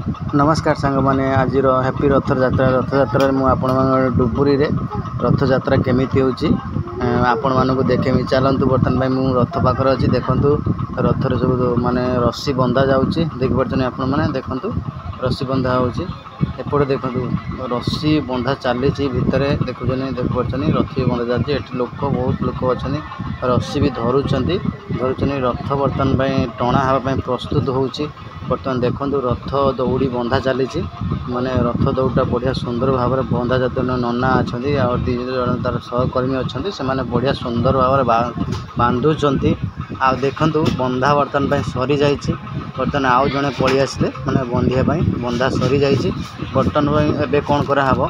नमस्कार सांग मैंने आज हैप्पी रथयात्रा मुझे आपण डुबुरी रथयात्रा केमिति होची आपण मानक देखेमी चलतु बर्तमान मुझ रथ पाखर अच्छी देखु रथर सब माने रस्सी बंधा जाऊँगी देखिए आपण मैंने देखु रस्सी बंधा होपटे देखु रस्सी बंधा चली भितर देखुन देखिए रथ भी बंधा जाती लोक बहुत लोक अच्छा रस्सी भी धरुंच रथ बर्तमान टणा हाँपाई प्रस्तुत होची बर्तमान देखु रथ दौड़ी बंधा चली माने रथ दौड़ा बढ़िया सुंदर भाव में बंधा जाते नना अच्छा और दी जन तार सहकर्मी अच्छा से माने बढ़िया सुंदर भाव में बांधुंट आ देखु बंधा बर्तमान सरी जा बर्तमान आउ जड़े पलि आसिले मैंने बंधापी बंधा सरी जा बर्तमान एवं कौन कराव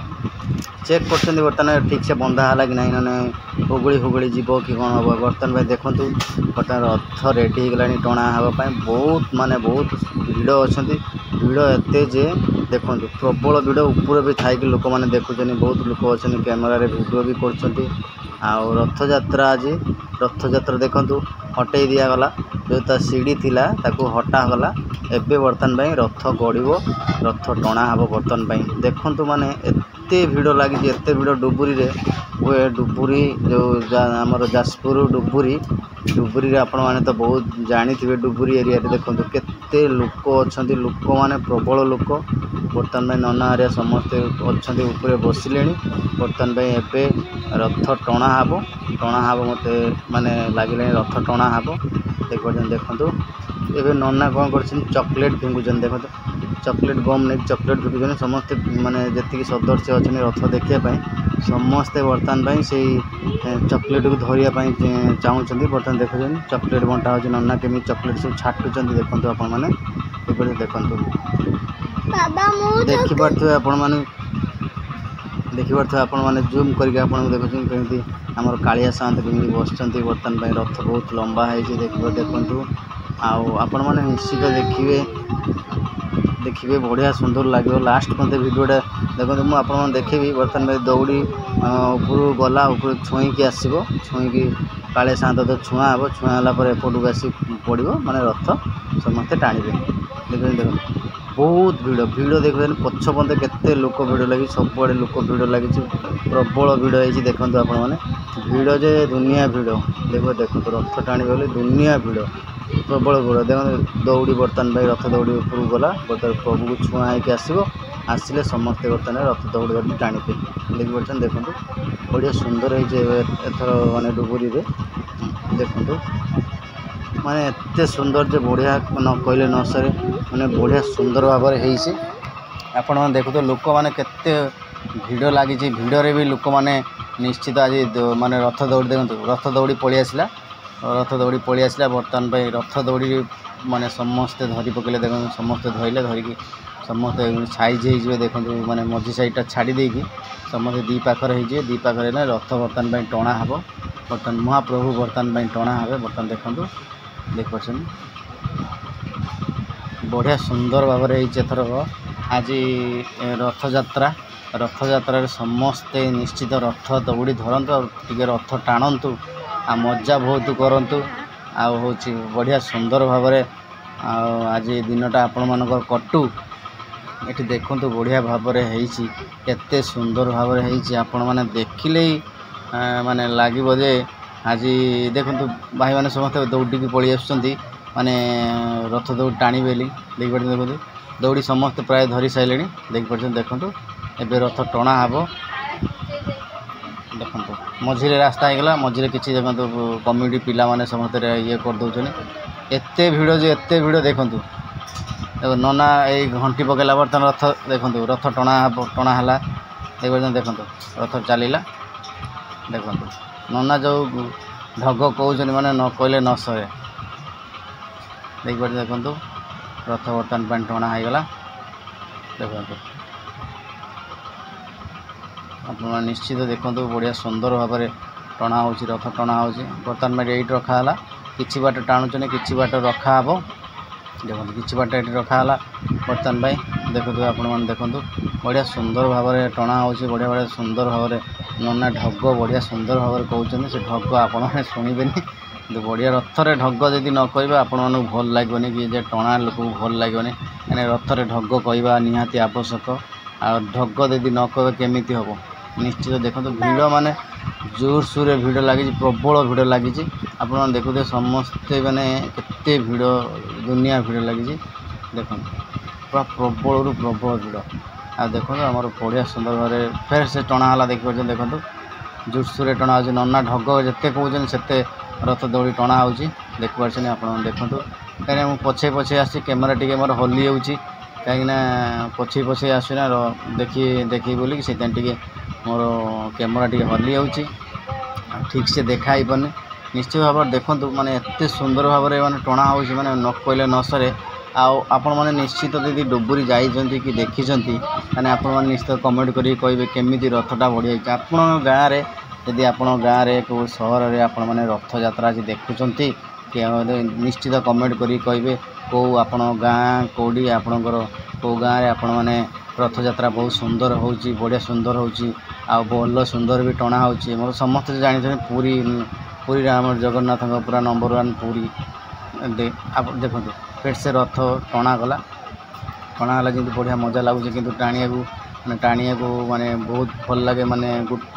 चेक कर बर्तमान ठीक से बंधा है कि ना ना हुगुड़ी हुगुड़ी जीव कि कौन हम बर्तमान भाई देखु बर्तमान रथ रेडी होगा टणा हाँपाई बहुत माने बहुत भिड़ अच्छा भिड़ एत जे देखो प्रबल भिड़ ऊपर भी थी लोक मैंने देखुं बहुत लोक अच्छा कैमेरा भिडियो भी कर रथयात्रा आज रथयात्रा देखु हटई दिगला जो ता सीढ़ी थिला ताकू हटागला एबे बर्तमान रथ गड़ब रथ टणा हम बर्तमान देखु माने एते भिड़ लगी एते भिड़ डुबुरी वे डुबुरी जो आमर जाजपुर डुबुरी आपण मैंने तो बहुत जानी थे डुबुरी एरिया देखो केते लोक अच्छा लोक मैंने प्रबल लोक बर्तमान नना हरिया समस्ते अच्छा ऊपर बसिले बर्तमान एवं रथ टणा हम मत माने लगे रथ टणा हम देखो एवं नना कौन कर चॉकलेट फिंगुन देखो चॉकलेट गम नहीं चॉकलेट फिंगुन समस्ते माने जी सदस्य अच्छा रथ देखापी समस्ते बर्तमान से चॉकलेट को धरियापाई चाहूँगी बर्तमान देखुन चॉकलेट बंटा हो नना केमी चॉकलेट सब छाटुंट देखो आपण मैंने देखु देखिपे आपण मैंने जूम करके देखुं आमर कालिया सात कमी बस बर्तमान रथ बहुत लंबा है देखु आपण मैंने निश्चित देखिए बढ़िया सुंदर लगे लास्ट मत भिडियोटा देखो मुझे देखी बर्तमान दौड़ी ऊपर गला ऊपर छुईकी आसो छुईकी काले सात तो छुआ हे छुआ एपटू आसी पड़ो माने रथ समस्ते टाणिबे देख बहुत भिड़ देखते पछपते केते लोक भिड़ लगी सबुआड़े लोक भिड़ लगी प्रबल भिड़ है देखो आपण मैंने भिड़ जे दुनिया भिड़ देखो रथ टाणी दुनिया भिड़ प्रबल भिड़ देखो दौड़ी बर्तमान रथ दौड़ी ऊपर गला बर्तमान प्रभु को छुआ होकर आसो आसिले समस्ते बर्तमान रथ दौड़ धरी टाणिपे देखिए देखो बढ़िया सुंदर एथर माने डुबुरी देखो माने एते सुंदर जो बढ़िया न कहले न सरे माने बढ़िया सुंदर भाव में आपण मैंने देखो लोक मैंने केते भिड़ लगी भिड़े भी लोक मैंने निश्चित आज माने रथ दौड़ी देखो रथ दौड़ी पलि आसला रथ दौड़ी पलि आसला बर्तमान रथ दौड़ी माने समस्ते धरी पकड़े देखो समस्ते धरले धरिकी समस्ते साइज हो देखो माने मझी साइडटा छाड़ी देकी समस्ते दी पाखर हो दी पाखर रथ बर्तमान टणा हम बर्तमान महाप्रभु बर्तमान टणा हे बर्तमान देखो देखिए बढ़िया सुंदर भाव में एथर आज रथयात्रा समस्ते निश्चित रथ दौड़ी धरतु टे रथ टाणतु आ मजा बहुत करूँ आउ बढ़िया सुंदर भाव में आज दिनटा आपण मानकर कटु ये देखु बढ़िया भाव में होते सुंदर भाव में आपण मैंने देखिले माने लगे जे आज देखु भाई मैंने समस्त दौड़ी पलि आसुँच माने रथ दौड़ टाणी बेली देखिए देखो दौड़ी समस्त प्राय धरी सारे देखिए देखो एवं रथ टणा हम देखो मझे रास्ता होगा मझे किसी देखो कम्युनिटी पिला माने समस्त ये करदे एत भिड़ जे एत भिड़ देखु देखो नना ये घंटी पकड़ा बर्तमान रथ देखो रथ टणा है देखिए देखो रथ चलला देखो नना जो ढग कहते माने न कहले न सहे देखिए देखो रथ बर्तमान टणा होगा देखो आप निश्चित देखो बढ़िया सुंदर भाव में टणा हो रथ टणा हो बर्तमान ये रखाला कि बाट टाणुचने कि बाट रखा हे देखो कि बाट ये रखाला बर्तमान देखो आपण देखो बढ़िया सुंदर भाव में टणा हो बढ़िया बढ़िया सुंदर भाव में नना ढग बढ़िया सुंदर भाव में कहते से ढग आपण शुणबे बढ़िया रथरे ढग जदि न कह आपण भल लगे कि जे टणा लोक भल लगे कहीं रथरे ढग कहवा निहाती आवश्यक आ ढग जदि न कह केमी हम निश्चित देखो भिड़ माने जोरसोर भिड़ लगी प्रबल भिड़ लगी आप देखुए समस्ते मैंने केते भिड़ दुनिया भिड़ लगी देख पूरा प्रबल प्रबल भिड़ आ देखो आम बढ़िया सुंदर भाव फेर से टणाला देखिए देखो जोरसोर टणा हो नना ढग जिते कहते से रथ दौड़ी टणा हो देखिपारे आप देखूँ कहीं मुझे पछे पछे आसी कैमेरा टी मोर हली जाऊँगी कहीं पछे पछे आसना देखी बोली से मोर कैमेरा टी हली जाऊँगी ठीक से देखाई पारे निश्चित भाव देखूँ माने एत सुंदर भाव में टणा हो माने न कहले न सरे आपण मैंने निश्चित यदि डुबुरी जाइए कि देखी आपण मैंने निश्चित कमेंट करें कहे केमी रथटा बढ़िया आप गाँव में यदि आप गाँव में कौ सहर में आपण मैंने रथ यात्रा आज देखुंट कि निश्चित कमेंट करें कहे कौ आप गाँ कौटी आपणकर कौ गाँव में आपण मैंने रथ यात्रा बहुत सुंदर हो बढ़िया सुंदर हो भल सुंदर भी टणा हो समस्त जानते पूरी पूरी आम जगन्नाथ पूरा नंबर 1 पूरी आप देखो फिर से रथ टणा गला जमी बढ़िया मजा लगुच कि टाणिया को माने बहुत भल लगे माने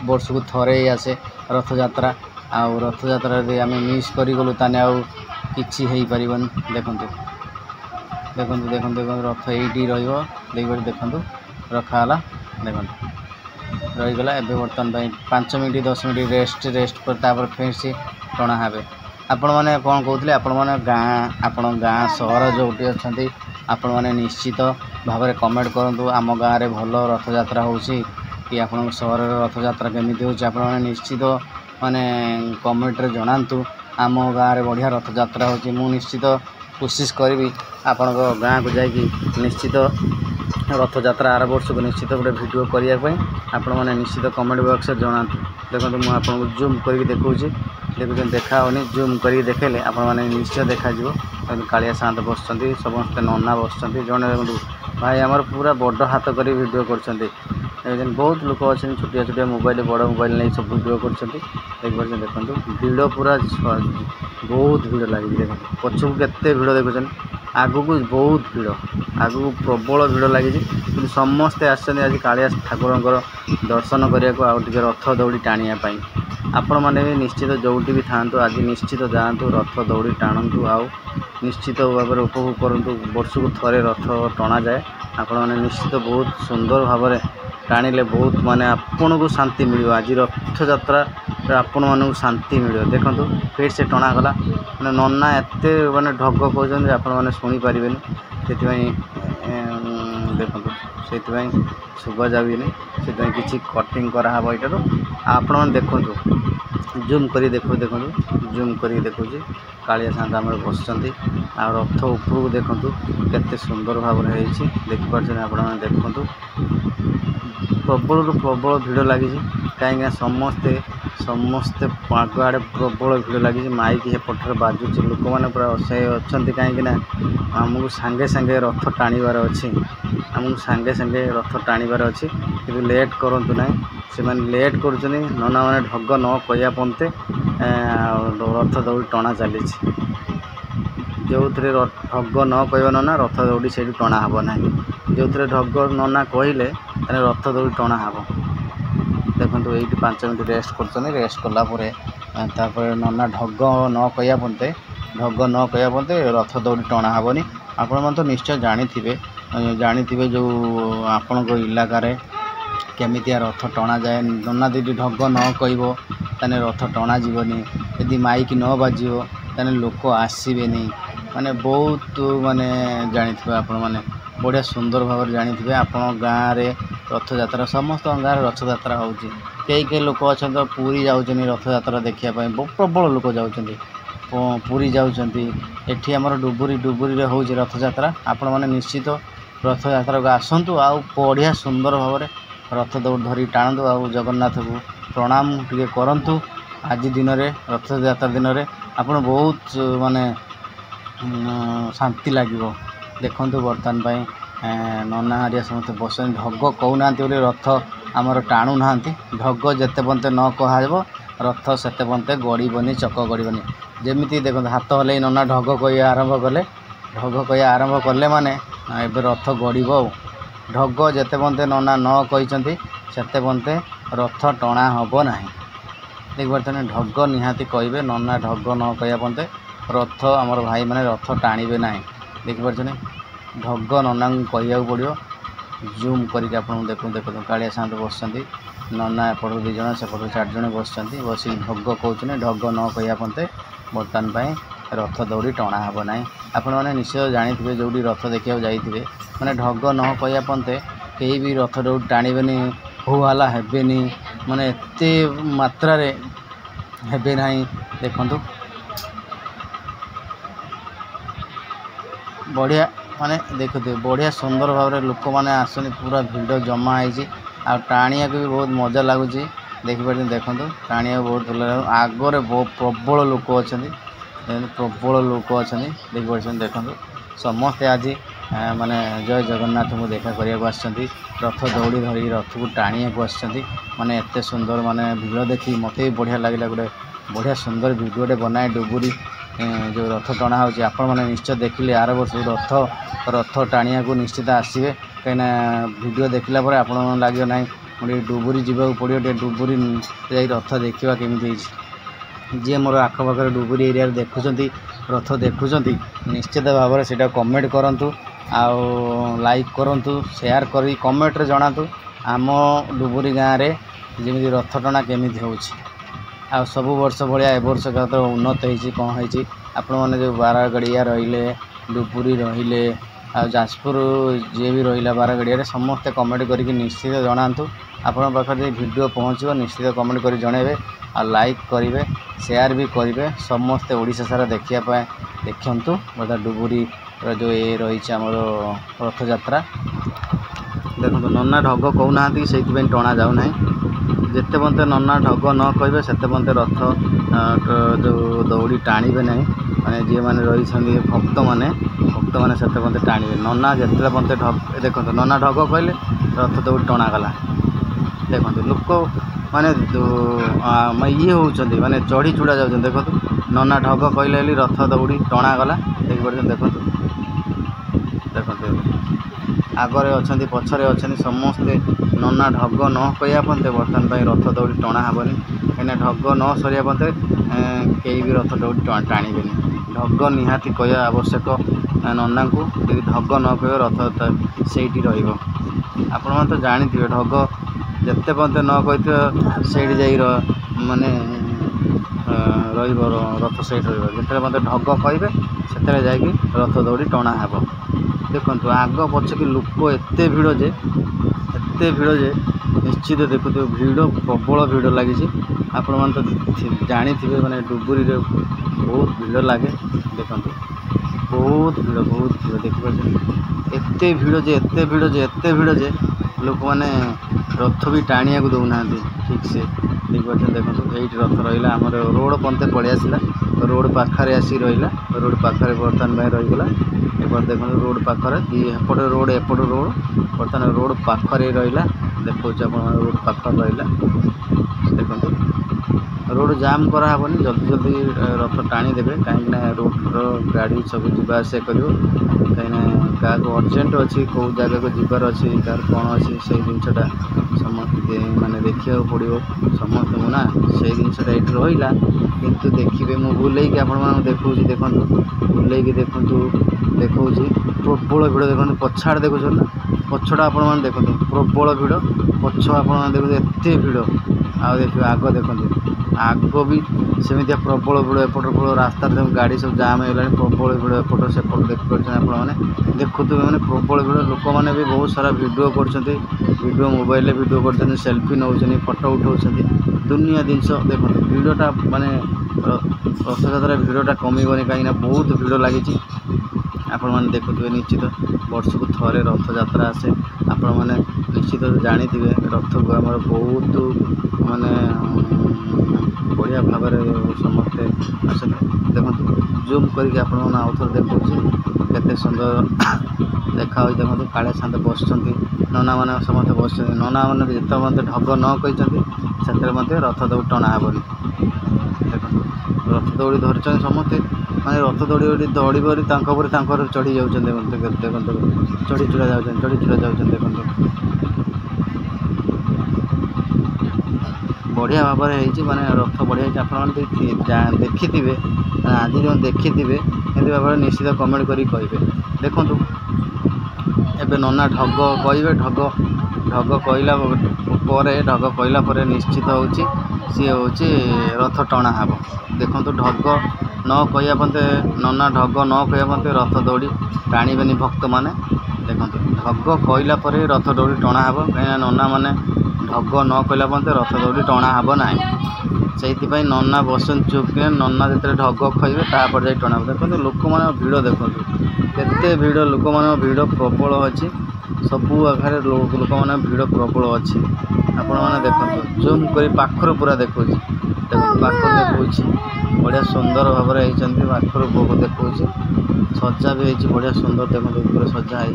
वर्ष को थरे ही आसे रथ यात्रा रथ यात्रा यदि आम मिस करगलु ताने किछि हो पारन देखु देखु देखु रथ ये रही देखु रखाला देखु रहीगला एवं बर्तमान 5 मिनट 10 मिनट रेस्ट पर फिर से टणा हे आपण मैंने कौन कहते आपण मैंने गाँ सहर जो अच्छा आपण मैंने निश्चित भाव में कमेंट करूँ आम गाँव में भल रथ यात्रा हो कि आप सहर रथ यात्रा केमी हो निश्चित माने कमेंट रे जनातु आम गाँव में बढ़िया रथ यात्रा हो निश्चित कोशिश करी आपण गाँव को जाकि निश्चित रथ यात्रा आर वर्ष को निश्चित गोटे वीडियो करने आपण मैंने निश्चित कमेंट बॉक्स में जनातु देखो मुझे आपको जूम करके देखा देखुन देखा होनी जूम करके देखेले आपण मैंने निश्चय देखा कालिया सात बस समस्त नना बस जड़े भाई आमर पूरा बड़ हाथ कर वीडियो कर बहुत लोग अच्छे छोटिया छोटिया मोबाइल बड़ मोबाइल नहीं सब वीडियो कर देखो भिड़ पूरा बहुत भिड़ लगी देख पछक केते भिड़ देखुन आगू को बहुत भिड़ आगू प्रबल भिड़ लगी समस्ते आसछन्ति आज कालिया ठाकुर दर्शन करने को आउटे रथ दौड़ी टाणिया आपण मैंने भी निश्चित जोटी भी था आज निश्चित जातु रथ दौड़ी टाणु निश्चित भाव में उपभोग करूँ वर्ष को थरे रथ टणा जाए आपण मैंने निश्चित बहुत सुंदर भाव में टाणिले बहुत माने आपन को शांति मिल आज रथ यात्रा आपण मानक शांति मिल देखो फिर से टणा गला मैंने नना एत माने ढग कहते आपण मैंने शुणी पारे से देखो से शुभा जाऊनी से किसी कटिंग कराब यार आपण मैंने देखो जूम कर देखो जूम कर देखो कालिया सात आम बस रथ उपरକୁ देखु केते सुंदर भाव में देखिपारे आप देखु प्रबल प्रबल भिड़ लगी कहीं समस्ते समस्ते आग आड़े प्रबल भिड़ लगी माइक हेपटर बाजुच लोक मैंने पूरा असह्य अच्छा कहीं आमको सांगे सांगे रथ टाणीबार अच्छी आमको सांगे सांगे रथ टाणीबार अच्छी कि लेट करूँ ना से लेट कर नना मैंने ढग न कह पंते रथ दौड़ी टणा चली जो थे ढग न कह नना रथ दौड़ी से टणा हे ना जो थे ढग नना कहले रथ दौड़ी टणा हे देखो ये 5 मिनट रेस्ट कर रेस्ट कलापर नना ढग न कह पंते रथ दौड़ी टणा हेनी आपण मैंने तो निश्चय जानी जो आपण इलाकार केमितिया रथ टणा जाए नना दीदी ढग न कह रथ टणा जीवनी यदि माइक न बाजियो ताने लोक आसबे माने बहुत माने जानी आपण माने बढ़िया सुंदर भाव में जानी आप गाँव में रथ यात्रा समस्त गाँव रथ यात्रा हो कई लोक अच्छा पूरी जाऊँ रथ यात्रा देखापी प्रबल लोक जाऊँ पूरी जाऊँगी एटी आमर डुबुरी हो रथ यात्रा आपण मैंने निश्चित रथ यात्रा को आसतु आ बढ़िया सुंदर भाव में रथ दौड़ धरी टाणु आ जगन्नाथ को प्रणाम टे करूँ आज दिन में रथ यात्रा दिन में आप बहुत माने शांति लगे देखु बर्तमान नना हरिया समस्त बस ढग कहूना रथ आमर टाणु ना ढग जिते पंते न कह रथ से पंते गड़बनी चक गड़बनी ଯେମିତି ଦେଖନ୍ତୁ ହାତ ହଲେଇ ନନା ଢଗ କହିବା ଆରମ୍ଭ କଲେ। ଢଗ କହିବା ଆରମ୍ଭ କଲେ ମାନେ ଏବେ ରଥ ଗଡ଼ିବ। ଆଉ ଢଗ ଯେତେ ପର୍ଯ୍ୟନ୍ତ ନନା ନ କହିଛନ୍ତି ସେତେ ପର୍ଯ୍ୟନ୍ତ ରଥ ଟଣା ହେବ ନାହିଁ। ଦେଖିପାରୁଛନ୍ତି ଢଗ ନିହାତି କହିବେ, ନନା ଢଗ ନ କହିବା ପର୍ଯ୍ୟନ୍ତ ରଥ ଆମର ଭାଇମାନେ ରଥ ଟାଣିବେ ନାହିଁ। ଦେଖିପାରୁଛନ୍ତି ଢଗ ନନାଙ୍କୁ କହିବାକୁ ପଡ଼ିବ। ଜୁମ୍ କରିକି ଆପଣଙ୍କୁ ଦେଖନ୍ତୁ କାଳିଆ ସାଆନ୍ତ ବସିଛନ୍ତି, ନନା ଏପଟରୁ 2 ଜଣ ସେପଟରୁ 4 ଜଣ ବସିଛନ୍ତି। ବସିକି ଢଗ କହୁଛନ୍ତି। ଢଗ ନ କହିବା ପର୍ଯ୍ୟନ୍ତ ବର୍ତ୍ତମାନ ପାଇଁ ରଥ ଦୌଡ଼ି ଟଣା ହେବ ନାହିଁ। ଆପଣମାନେ ନିଶ୍ଚୟ ଜାଣିଥିବେ ଯେଉଁଠି ରଥ ଦେଖିବାକୁ ଯାଇଥିବେ ମାନେ ଢଗ ନ କହିବା ପର୍ଯ୍ୟନ୍ତ କେହି ବି ରଥ ଦୌଡ଼ି ଟାଣିବେନି, ହୋ ହାଲା ହେବେନି, ମାନେ ଏତେ ମାତ୍ରାରେ ହେବେ ନାହିଁ। ଦେଖନ୍ତୁ ବଢ଼ିଆ ମାନେ ଦେଖୁଥିବେ ବଢ଼ିଆ ସୁନ୍ଦର ଭାବରେ ଲୋକମାନେ ଆସନ୍ତି, ପୁରା ଭିଡ଼ ଜମା ହେଇଛି। ଆଉ ଟାଣିବାକୁ ବି ବହୁତ ମଜା ଲାଗୁଛି। ଦେଖିପାରୁଛନ୍ତି ଦେଖନ୍ତୁ ଟାଣିବାକୁ ବହୁତ ଭଲ ଲାଗୁଛି। ଆଗରେ ପ୍ରବଳ ଲୋକ ଅଛନ୍ତି, ପ୍ରବଳ ଲୋକ ଅଛନ୍ତି। ଦେଖିପାରୁଛନ୍ତି ଦେଖନ୍ତୁ ସମସ୍ତେ ଆଜି ମାନେ ଜୟ ଜଗନ୍ନାଥଙ୍କୁ ଦେଖା କରିବାକୁ ଆସିଛନ୍ତି। ରଥ ଦୌଡ଼ି ଧରିକି ରଥକୁ ଟାଣିବାକୁ ଆସିଛନ୍ତି। ମାନେ ଏତେ ସୁନ୍ଦର ମାନେ ଭିଡ଼ ଦେଖି ମୋତେ ବି ବଢ଼ିଆ ଲାଗିଲା। ଗୋଟେ ବଢ଼ିଆ ସୁନ୍ଦର ଭିଡ଼ିଓଟେ ବନାଏ ଡୁବୁରି ଯେଉଁ ରଥ ଟଣା ହେଉଛି। ଆପଣମାନେ ନିଶ୍ଚୟ ଦେଖିଲେ ଆର ବର୍ଷକୁ ରଥ ଟାଣିବାକୁ ନିଶ୍ଚିତ ଆସିବେ। କାହିଁକିନା ଭିଡ଼ିଓ ଦେଖିଲା ପରେ ଆପଣଙ୍କୁ ଲାଗିବ ନାହିଁ ମୁଁ ଟିକେ ଡୁବୁରି ଯିବାକୁ ପଡ଼ିବ, ଟିକେ ଡୁବୁରି ଯାଇ ରଥ ଦେଖିବା କେମିତି ହେଇଛି। ଯିଏ ମୋର ଆଖପାଖରେ ଡୁବୁରି ଏରିଆରେ ଦେଖୁଛନ୍ତି ରଥ ଦେଖୁଛନ୍ତି ନିଶ୍ଚିତ ଭାବରେ ସେଇଟା କମେଣ୍ଟ କରନ୍ତୁ, ଆଉ ଲାଇକ୍ କରନ୍ତୁ, ସେୟାର କରି କମେଣ୍ଟରେ ଜଣାନ୍ତୁ ଆମ ଡୁବୁରି ଗାଁରେ ଯେମିତି ରଥ ଟଣା କେମିତି ହେଉଛି। ଆଉ ସବୁ ବର୍ଷ ଭଳିଆ ଏ ବର୍ଷ ତ ଉନ୍ନତ ହେଇଛି। କ'ଣ ହେଇଛି ଆପଣମାନେ ଯେଉଁ ବାରଗଡ଼ିଆ ରହିଲେ, ଡୁବୁରି ରହିଲେ, ଆଉ ଯାଜପୁର ଯିଏ ବି ରହିଲା ବାରଗଡ଼ିଆରେ ସମସ୍ତେ କମେଣ୍ଟ କରିକି ନିଶ୍ଚିତ ଜଣାନ୍ତୁ। ଆପଣଙ୍କ ପାଖରେ ଯଦି ଭିଡ଼ିଓ ପହଞ୍ଚିବ ନିଶ୍ଚିତ କମେଣ୍ଟ କରି ଜଣାଇବେ, ଆଉ ଲାଇକ୍ କରିବେ, ସେୟାର ବି କରିବେ। ସମସ୍ତେ ଓଡ଼ିଶା ସାରା ଦେଖିବା ପାଇଁ ଦେଖନ୍ତୁ ବୋଧେ ଡୁବୁରିର ଯେଉଁ ରହିଛି ଆମର ରଥଯାତ୍ରା। ଦେଖନ୍ତୁ ନନା ଢଗ କହୁନାହାନ୍ତି, ସେଇଥିପାଇଁ ଟଣା ଯାଉନାହିଁ। ଯେତେ ପର୍ଯ୍ୟନ୍ତ ନନା ଢଗ ନ କହିବେ ସେତେ ପର୍ଯ୍ୟନ୍ତ ରଥ ଯେଉଁ ଦୌଡ଼ି ଟାଣିବେ ନାହିଁ। ମାନେ ଯେଉଁମାନେ ରହିଛନ୍ତି ଭକ୍ତମାନେ ସେତେ ପର୍ଯ୍ୟନ୍ତ ଟାଣିବେ। ନନା ଯେତେବେଳେ ପର୍ଯ୍ୟନ୍ତ ଦେଖନ୍ତୁ ନନା ଢଗ କହିଲେ ରଥ ଦୌଡ଼ି ଟଣାଗଲା। ଦେଖନ୍ତୁ ଲୋକ ମାନେ ଇଏ ହେଉଛନ୍ତି, ମାନେ ଚଢ଼ି ଚୁଡ଼ା ଯାଉଛନ୍ତି। ଦେଖନ୍ତୁ ନନା ଢଗ କହିଲେ ବୋଲି ରଥ ଦୌଡ଼ି ଟଣାଗଲା। ଦେଖିପାରୁଛନ୍ତି ଦେଖନ୍ତୁ ଆଗରେ ଅଛନ୍ତି ପଛରେ ଅଛନ୍ତି ସମସ୍ତେ। ନନା ଢଗ ନ କହିବା ପର୍ଯ୍ୟନ୍ତ ବର୍ତ୍ତମାନ ପାଇଁ ରଥ ଦୌଡ଼ି ଟଣା ହେବନି। କାହିଁକିନା ଢଗ ନ ସରିବା ପର୍ଯ୍ୟନ୍ତ କେହି ବି ରଥ ଦୌଡ଼ି ଟାଣିବେନି। ଢଗ ନିହାତି କହିବା ଆବଶ୍ୟକ ନନାଙ୍କୁ। ଯଦି ଢଗ ନ କହିବ ରଥ ସେଇଠି ରହିବ। ଆପଣମାନେ ତ ଜାଣିଥିବେ ଢଗ ଯେତେ ପର୍ଯ୍ୟନ୍ତ ନ କହିଥିବ ସେଇଠି ଯାଇ ମାନେ ରହିବ, ରଥ ସେଇଠି ରହିବ। ଯେତେବେଳେ ପର୍ଯ୍ୟନ୍ତ ଢଗ କହିବେ ସେତେବେଳେ ଯାଇକି ରଥ ଦୌଡ଼ି ଟଣା ହେବ। ଦେଖନ୍ତୁ ଆଗ ପଛକେ ଲୋକ ଏତେ ଭିଡ଼ ଯେ ନିଶ୍ଚିତ ଦେଖୁଥିବେ ଭିଡ଼ ପ୍ରବଳ ଭିଡ଼ ଲାଗିଛି। ଆପଣମାନେ ତ ଜାଣିଥିବେ ମାନେ ଡୁବୁରିରେ ବହୁତ ଭିଡ଼ ଲାଗେ। ଦେଖନ୍ତୁ ବହୁତ ଭିଡ଼ ଦେଖିପାରୁଛନ୍ତି। ଏତେ ଭିଡ଼ ଯେ ଲୋକମାନେ ରଥ ବି ଟାଣିବାକୁ ଦେଉନାହାନ୍ତି ଠିକ୍ସେ। ଦେଖିପାରୁଛନ୍ତି ଦେଖନ୍ତୁ ଏଇଠି ରଥ ରହିଲା, ଆମର ରୋଡ଼ ପର୍ଯ୍ୟନ୍ତ ପଳେଇ ଆସିଲା, ରୋଡ଼ ପାଖରେ ଆସିକି ରହିଲା। ରୋଡ଼ ପାଖରେ ବର୍ତ୍ତମାନ ପାଇଁ ରହିଗଲା। ଏପଟେ ଦେଖନ୍ତୁ ରୋଡ଼ ପାଖରେ ଏପଟେ ରୋଡ଼ ଏପଟ ରୋଡ଼ ବର୍ତ୍ତମାନ ରୋଡ଼ ପାଖରେ ରହିଲା। ଦେଖାଉଛି ଆପଣମାନେ ରୋଡ଼ ପାଖରେ ରହିଲା। ଦେଖନ୍ତୁ ରୋଡ଼ ଜାମ୍ କରାହେବନି, ଜଲ୍ଦି ରଥ ଟାଣିଦେବେ। କାହିଁକିନା ରୋଡ଼ର ଗାଡ଼ି ସବୁ ଯିବା ଆସିବା କରିବ। କାହିଁକିନା କାହାକୁ ଅର୍ଜେଣ୍ଟ ଅଛି, କେଉଁ ଜାଗାକୁ ଯିବାର ଅଛି, କାହାର କ'ଣ ଅଛି, ସେଇ ଜିନିଷଟା ସମସ୍ତେ ମାନେ ଦେଖିବାକୁ ପଡ଼ିବ ସମସ୍ତଙ୍କୁ ନା। ସେଇ ଜିନିଷଟା ଏଇଠି ରହିଲା। କିନ୍ତୁ ଦେଖିବେ ମୁଁ ବୁଲେଇକି ଆପଣମାନଙ୍କୁ ଦେଖାଉଛି। ଦେଖନ୍ତୁ ବୁଲେଇକି ଦେଖାଉଛି ପ୍ରବଳ ଭିଡ଼। ଦେଖନ୍ତୁ ପଛ ଆଡ଼େ ଦେଖୁଛନ୍ତି ନା, ପଛଟା ଆପଣମାନେ ଦେଖନ୍ତୁ ପ୍ରବଳ ଭିଡ଼। ପଛ ଆପଣମାନେ ଦେଖନ୍ତୁ ଏତେ ଭିଡ଼। ଆଉ ଦେଖିବେ ଆଗ ଦେଖନ୍ତୁ, ଆଗ ବି ସେମିତିଆ ପ୍ରବଳ ଭିଡ଼। ଏପଟ ରାସ୍ତାରେ ସବୁ ଗାଡ଼ି ସବୁ ଜାମ୍ ହେଇଗଲାଣି। ପ୍ରବଳ ଭିଡ଼ ଏପଟ ସେପଟ ଦେଖିପାରୁଛନ୍ତି ଆପଣମାନେ। ଦେଖୁଥିବେ ମାନେ ପ୍ରବଳ ଭିଡ଼। ଲୋକମାନେ ବି ବହୁତ ସାରା ଭିଡ଼ିଓ କରୁଛନ୍ତି, ମୋବାଇଲରେ ଭିଡ଼ିଓ କରୁଛନ୍ତି, ସେଲ୍ଫି ନେଉଛନ୍ତି, ଫଟୋ ଉଠାଉଛନ୍ତି, ଦୁନିଆ ଜିନିଷ। ଦେଖନ୍ତୁ ଭିଡ଼ଟା ମାନେ ରଥଯାତ୍ରା ଭିଡ଼ଟା କମିବନି, କାହିଁକିନା ବହୁତ ଭିଡ଼ ଲାଗିଛି। ଆପଣମାନେ ଦେଖୁଥିବେ ନିଶ୍ଚିତ ବର୍ଷକୁ ଥରେ ରଥଯାତ୍ରା ଆସେ। ଆପଣମାନେ ନିଶ୍ଚିତ ଜାଣିଥିବେ ରଥକୁ ଆମର ବହୁତ ମାନେ ବଢ଼ିଆ ଭାବରେ ସମସ୍ତେ ଆସନ୍ତି। ଦେଖନ୍ତୁ ଜୁମ୍ କରିକି ଆପଣମାନେ ଆଉ ଥରେ ଦେଖାଉଛି କେତେ ସୁନ୍ଦର ଦେଖାହେଉଛି। ଦେଖନ୍ତୁ କାଳିଆ ସାଆନ୍ତ ବସିଛନ୍ତି, ନନାମାନେ ସମସ୍ତେ ବସିଛନ୍ତି। ନନାମାନେ ଯେତେବେଳେ ମଧ୍ୟ ଢଗ ନ କହିଛନ୍ତି ସେଥିରେ ମଧ୍ୟ ରଥ ଦୌଡ଼ି ଟଣା ହେବନି। ଦେଖନ୍ତୁ रथ दौड़ी धरछन समस्ते माने रथ दौड़ी दौड़ी बरी चढ़ी जाउछन देखंतु चढ़ी चुड़ा जाउछन देखंतु बढ़िया भाव में माने रथ बढ़िया देखिथिबे आज जो देखिथिबे एमती भाव निश्चित कमेंट करी कहिबे। देखंतु एबे नना ढग कहबे ढग कहला परे निश्चित होउची सी होउची रथ टणा हबो। देखंतु ढग न कहया पते नना ढग न कहया पते रथ दौड़ी टाणीबेनी भक्त माने। देखंतु ढग कहला परे रथ दौड़ी टणा हबो कहीं नना माने ढग न कहला पते रथ दौड़ी टणा हबो नाही से नना बसन चुप कि नना जो ढग खइबे तापर जाई टणा। देखो लोक मान भिड़ देखो केते भिड़ लोक मान भिड़ प्रबल अच्छी सबू आगे लोक मैंने भिड़ प्रबल अच्छी आपण मैंने देखो जूम कर पाखर पूरा देखो पाखर देखो बढ़िया सुंदर भाव में पाखर भोग देखो सजा भी है बढ़िया सुंदर देखो सजा है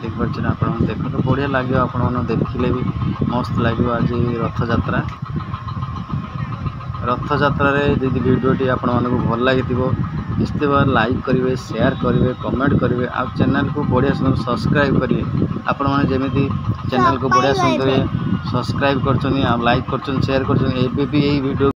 देखिए आप देखो बढ़िया लगे आपण देखिले भी मस्त लगे। आज रथ यात्रा यदि वीडियोटी आपण मानक भल लगी निश्चित भाव लाइक करेंगे शेयर करेंगे कमेंट करेंगे आ चैनल को बढ़िया सुंदर सब्सक्राइब करेंगे। आपण मैंने जमी चैनल को बढ़िया सुंदर सब्सक्राइब कर लाइक कर शेयर कर वीडियो